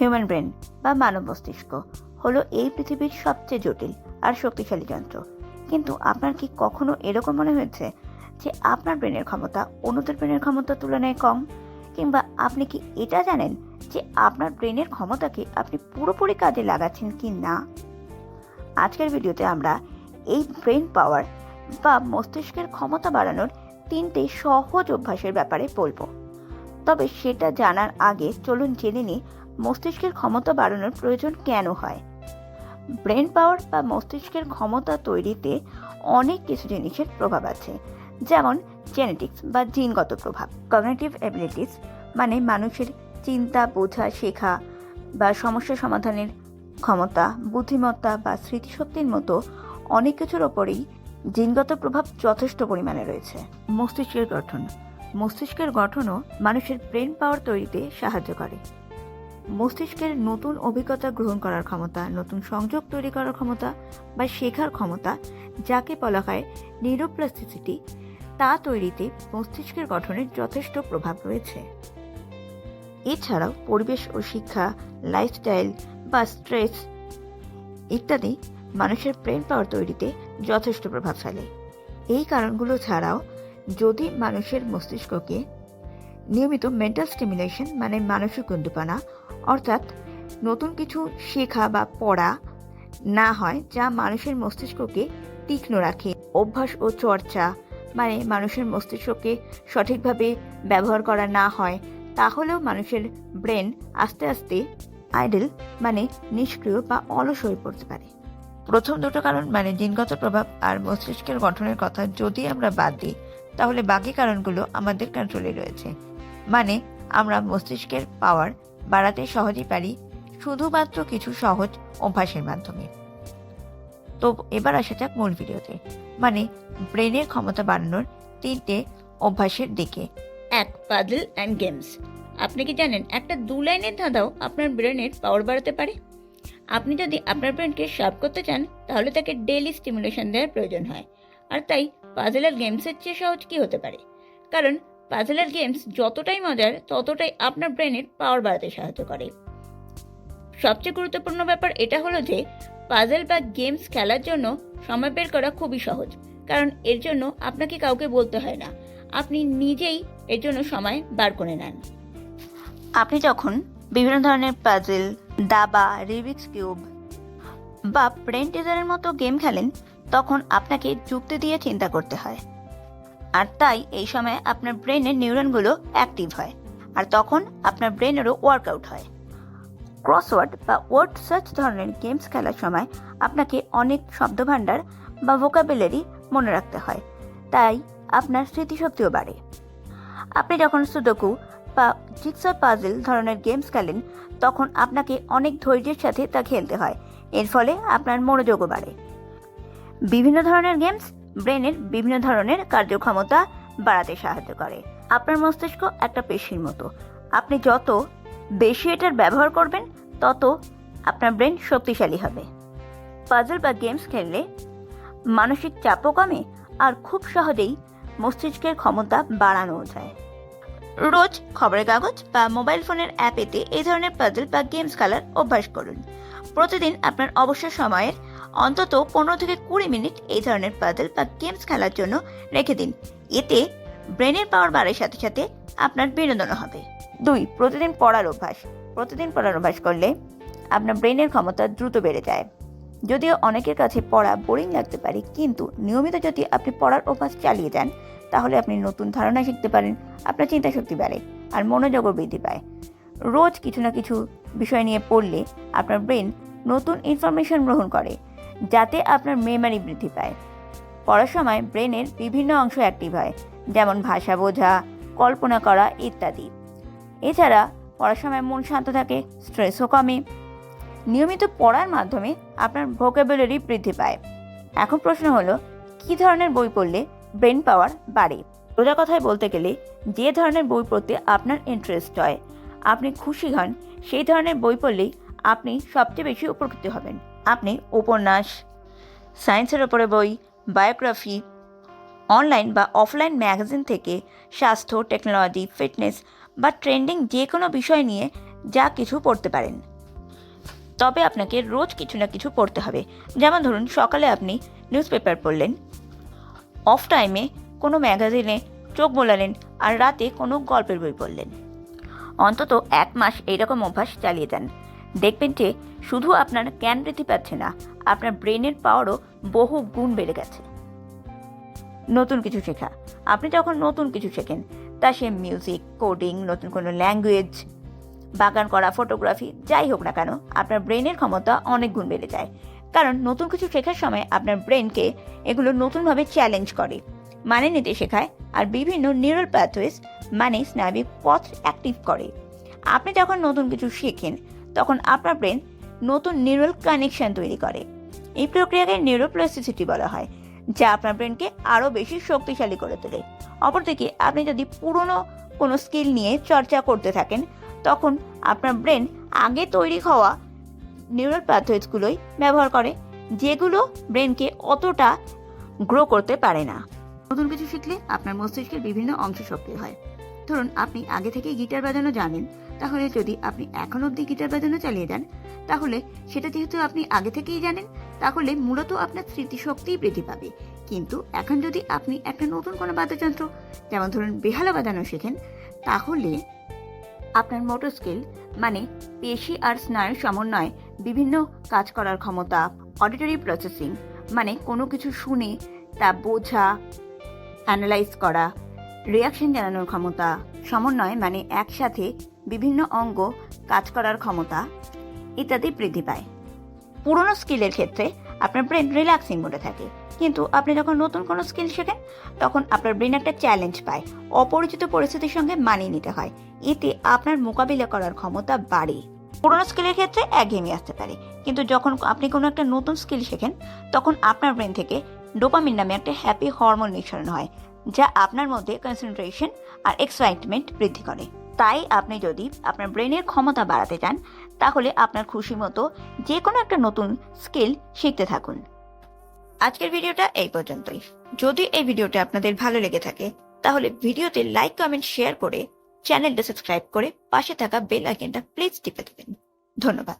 Human brain বা মানব মস্তিষ্ক হলো এই পৃথিবীর সবচেয়ে জটিল আর শক্তিশালী যন্ত্র। কিন্তু আপনার কি কখনো এরকম মনে হয়েছে যে আপনার ব্রেনের ক্ষমতা অন্যদের ব্রেনের ক্ষমতার তুলনায় কম? কিংবা আপনি কি এটা জানেন যে আপনার ব্রেনের ক্ষমতাকে আপনি পুরোপুরি কাজে লাগাচ্ছেন কি না? আজকের ভিডিওতে আমরা এই ব্রেন পাওয়ার বা মস্তিষ্কের ক্ষমতা বাড়ানোর 3টে সহজ অভ্যাসের ব্যাপারে বলবো। তবে সেটা জানার আগে চলুন জেনে নিই মস্তিষ্কের ক্ষমতা বাড়ানোর প্রয়োজন কেন হয়। ব্রেন পাওয়ার বা মস্তিষ্কের ক্ষমতা তৈরিতে অনেক কিছু জিনিসের প্রভাব আছে, যেমন জেনেটিক্স বা জিনগত প্রভাব, কগনিটিভ অ্যাবিলিটিস মানে মানুষের চিন্তা, বোঝা, শেখা বা সমস্যা সমাধানের ক্ষমতা, বুদ্ধিমত্তা বা স্মৃতিশক্তির মতো অনেক কিছুর ওপরেই জিনগত প্রভাব যথেষ্ট পরিমাণে রয়েছে। মস্তিষ্কের গঠনও মানুষের ব্রেন পাওয়ার তৈরিতে সাহায্য করে। মস্তিষ্কের নতুন অভিজ্ঞতা গ্রহণ করার ক্ষমতা, নতুন সংযোগ তৈরি করার ক্ষমতা বা শেখার ক্ষমতা, যাকে বলা হয় নিউরোপ্লাস্টিসিটি, তা তৈরিতে মস্তিষ্কের গঠনের যথেষ্ট প্রভাব রয়েছে। এছাড়াও পরিবেশ ও শিক্ষা, লাইফস্টাইল বা স্ট্রেস ইত্যাদি মানুষের ব্রেন পাওয়ার তৈরিতে যথেষ্ট প্রভাব ফেলে। এই কারণগুলো ছাড়াও যদি মানুষের মস্তিষ্ককে নিয়মিত মেন্টাল স্টিমুলেশন মানে মানসিক উদ্দীপনা অর্থাৎ নতুন কিছু শেখা বা পড়া না হয়, যা মানুষের মস্তিষ্ককে তীক্ষ্ণ রাখে, অভ্যাস ও চর্চা মানে মানুষের মস্তিষ্ককে সঠিকভাবে ব্যবহার করা না হয়, তাহলেও মানুষের ব্রেন আস্তে আস্তে আইডল মানে নিষ্ক্রিয় বা অলস হয়ে পড়তে পারে। প্রথম দুটো কারণ মানে জিনগত প্রভাব আর মস্তিষ্কের গঠনের কথা যদি আমরা বাদ দিই, তাহলে বাকি কারণগুলো আমাদের কন্ট্রোলে রয়েছে। মানে আমরা মস্তিষ্কের পাওয়ার বাড়াতে সহজেই পারি শুধুমাত্র কিছু সহজ অভ্যাসের মাধ্যমে। তো এবার আসা যাক মূল ভিডিওতে, মানে ব্রেনের ক্ষমতা বাড়ানোর 3টে অভ্যাসের দিকে। 1. Puzzle and games. আপনি কি জানেন একটা 2 লাইনের ধাঁধাও আপনার ব্রেনের পাওয়ার বাড়াতে পারে? আপনি যদি আপনার ব্রেনকে শার্প করতে চান, তাহলে তাকে ডেইলি স্টিমুলেশন দেওয়ার প্রয়োজন হয়। আর তাই পাজল আর গেমসের চেয়ে সহজ কি হতে পারে? কারণ পাজল আর গেমস যতটাই মজার, ততটাই আপনার ব্রেনের পাওয়ার বাড়াতে সাহায্য করে। সবচেয়ে গুরুত্বপূর্ণ ব্যাপার এটা হলো যে পাজল বা গেমস খেলার জন্য সময় বের করা খুবই সহজ, কারণ এর জন্য আপনাকে কাউকে বলতে হয় না, আপনি নিজেই এর জন্য সময় বার করে নেন। আপনি যখন বিভিন্ন ধরনের পাজল, দাবা, রিবিক্স কিউব বা ব্রেন টিজারের মতো গেম খেলেন, তখন আপনাকে যুক্তি দিয়ে চিন্তা করতে হয়, আর তাই এই সময় আপনার ব্রেনের নিউরনগুলো অ্যাক্টিভ হয়, আর তখন আপনার ব্রেনেরও ওয়ার্কআউট হয়। ক্রসওয়ার্ড বা ওয়ার্ড সার্চ ধরনের গেমস খেলার সময় আপনাকে অনেক শব্দভাণ্ডার বা ভোকাবুলারি মনে রাখতে হয়, তাই আপনার স্মৃতিশক্তিও বাড়ে। আপনি যখন সুডোকু বা জিগসা পাজল ধরনের গেমস খেলেন, তখন আপনাকে অনেক ধৈর্যের সাথে তা খেলতে হয়, এর ফলে আপনার মনোযোগও বাড়ে। বিভিন্ন ধরনের গেমস ব্রেনের বিভিন্ন ধরনের কার্যক্ষমতা বাড়াতে সাহায্য করে। আপনার মস্তিষ্ক একটা পেশির মতো, আপনি যত বেশি এটার ব্যবহার করবেন, তত আপনার ব্রেন শক্তিশালী হবে। পাজল বা গেমস খেললে মানসিক চাপও কমে, আর খুব সহজেই মস্তিষ্কের ক্ষমতা বাড়ানোও যায়। রোজ খবরের কাগজ বা মোবাইল ফোনের অ্যাপেতে এই ধরনের পাজল বা গেমস খেলার অভ্যাস করুন। প্রতিদিন আপনার অবসর সময়ের অন্তত 15 থেকে 20 মিনিট এই ধরনের পাজল বা গেমস খেলার জন্য রেখে দিন। এতে ব্রেনের পাওয়ার বাড়ার সাথে সাথে আপনার বিনোদনও হবে। 2. প্রতিদিন পড়ার অভ্যাস করলে আপনার ব্রেনের ক্ষমতা দ্রুত বেড়ে যায়। যদিও অনেকের কাছে পড়া বোরিং লাগতে পারে, কিন্তু নিয়মিত যদি আপনি পড়ার অভ্যাস চালিয়ে যান, তাহলে আপনি নতুন ধারণা শিখতে পারেন, আপনার চিন্তা শক্তি বাড়ে আর মনোযোগও বৃদ্ধি পায়। রোজ কিছু না কিছু বিষয় নিয়ে পড়লে আপনার ব্রেন নতুন ইনফরমেশন গ্রহণ করে, যাতে আপনার মেমরি বৃদ্ধি পায়। পড়ার সময় ব্রেনের বিভিন্ন অংশ অ্যাক্টিভ হয়, যেমন ভাষা বোঝা, কল্পনা করা ইত্যাদি। এছাড়া পড়ার সময় মন শান্ত থাকে, স্ট্রেসও কমে। নিয়মিত পড়ার মাধ্যমে আপনার ভোকাবুলারি বৃদ্ধি পায়। এখন প্রশ্ন হলো, কী ধরনের বই পড়লে ব্রেন পাওয়ার বাড়ে? সোজা কথায় বলতে গেলে, যে ধরনের বই পড়তে আপনার ইন্টারেস্ট হয়, আপনি খুশি হন, সেই ধরনের বই পড়লেই আপনি সবচেয়ে বেশি উপকৃত হবেন। আপনি উপন্যাস, সায়েন্সের ওপরে বই, বায়োগ্রাফি, অনলাইন বা অফলাইন ম্যাগাজিন থেকে স্বাস্থ্য, টেকনোলজি, ফিটনেস বা ট্রেন্ডিং যে কোনো বিষয় নিয়ে যা কিছু পড়তে পারেন। তবে আপনাকে রোজ কিছু না কিছু পড়তে হবে। যেমন ধরুন, সকালে আপনি নিউজ পেপার পড়লেন, অফ টাইমে কোনো ম্যাগাজিনে চোখ বোলালেন, আর রাতে কোনো গল্পের বই পড়লেন। অন্তত 1 মাস এইরকম অভ্যাস চালিয়ে যান। দেখবেন যে শুধু আপনার জ্ঞান বৃদ্ধি পাচ্ছে না, আপনার ব্রেনের পাওয়ারও বহু গুণ বেড়ে গেছে। নতুন কিছু শেখা। আপনি যখন নতুন কিছু শেখেন, তা সে মিউজিক, কোডিং, নতুন কোনো ল্যাঙ্গুয়েজ, বাগান করা, ফটোগ্রাফি, যাই হোক না কেন, আপনার ব্রেনের ক্ষমতা অনেক গুণ বেড়ে যায়। কারণ নতুন কিছু শেখার সময় আপনার ব্রেনকে এগুলো নতুনভাবে চ্যালেঞ্জ করে, মানে নিতে শেখায়, আর বিভিন্ন নিউরাল প্যাথওয়েজ মানে স্নায়বিক পথ অ্যাক্টিভ করে। আপনি যখন নতুন কিছু শেখেন, তখন আপনার ব্রেন নতুন নিউরাল কানেকশন তৈরি করে। এই প্রক্রিয়াকে নিউরোপ্লাস্টিসিটি বলা হয়, যা আপনার ব্রেনকে আরও বেশি শক্তিশালী করে তোলে। অপরদিকে আপনি যদি পুরনো কোনো স্কিল নিয়ে চর্চা করতে থাকেন, তখন আপনার ব্রেন আগে তৈরি হওয়া নিউরাল প্যাথওয়েজগুলোই ব্যবহার করে, যেগুলো ব্রেনকে অতটা গ্রো করতে পারে না। নতুন কিছু শিখলে আপনার মস্তিষ্কের বিভিন্ন অংশ সক্রিয় হয়। ধরুন, আপনি আগে থেকে গিটার বাজানো জানেন, তাহলে যদি আপনি এখন অবধি গিটার বাজানো চালিয়ে যান, তাহলে সেটা যেহেতু আপনি আগে থেকেই জানেন, তাহলে মূলত আপনার স্মৃতিশক্তিই বৃদ্ধি পাবে। কিন্তু এখন যদি আপনি একটা নতুন কোনো বাদ্যযন্ত্র, যেমন ধরুন বেহালা বাজানো শেখেন, তাহলে আপনার মোটর স্কিল মানে পেশি আর স্নায়ুর সমন্বয়ে বিভিন্ন কাজ করার ক্ষমতা, অডিটরি প্রসেসিং মানে কোনো কিছু শুনে তা বোঝা, অ্যানালাইজ করা, রিয়াকশন জানানোর ক্ষমতা, সমন্বয় মানে একসাথে বিভিন্ন অঙ্গ কাজ করার ক্ষমতা ইত্যাদি বৃদ্ধি পায়। পুরোনো স্কিলের ক্ষেত্রে আপনার ব্রেন রিল্যাক্সিং মোডে থাকে, কিন্তু আপনি যখন নতুন কোনো স্কিল শেখেন, তখন আপনার ব্রেন একটা চ্যালেঞ্জ পায়, অপরিচিত পরিস্থিতির সঙ্গে মানিয়ে নিতে হয়। এতে আপনার মোকাবিলা করার ক্ষমতা বাড়ে। পুরোনো স্কিলের ক্ষেত্রে একঘেয়েমি আসতে পারে, কিন্তু যখন আপনি কোনো একটা নতুন স্কিল শেখেন, তখন আপনার ব্রেন থেকে ডোপামিন নামে একটা হ্যাপি হরমোন নিঃসরণ হয়, যা আপনার মধ্যে কনসেন্ট্রেশন আর এক্সাইটমেন্ট বৃদ্ধি করে। তাই আপনি যদি আপনার ব্রেনের ক্ষমতা বাড়াতে চান, তাহলে আপনার খুশি মতো যে কোনো একটা নতুন স্কিল শিখতে থাকুন। আজকের ভিডিওটা এই পর্যন্তই। যদি এই ভিডিওটা আপনাদের ভালো লেগে থাকে, তাহলে ভিডিওতে লাইক, কমেন্ট, শেয়ার করে চ্যানেলটা সাবস্ক্রাইব করে পাশে থাকা বেল আইকনটা প্লিজ টিপে দেবেন। ধন্যবাদ।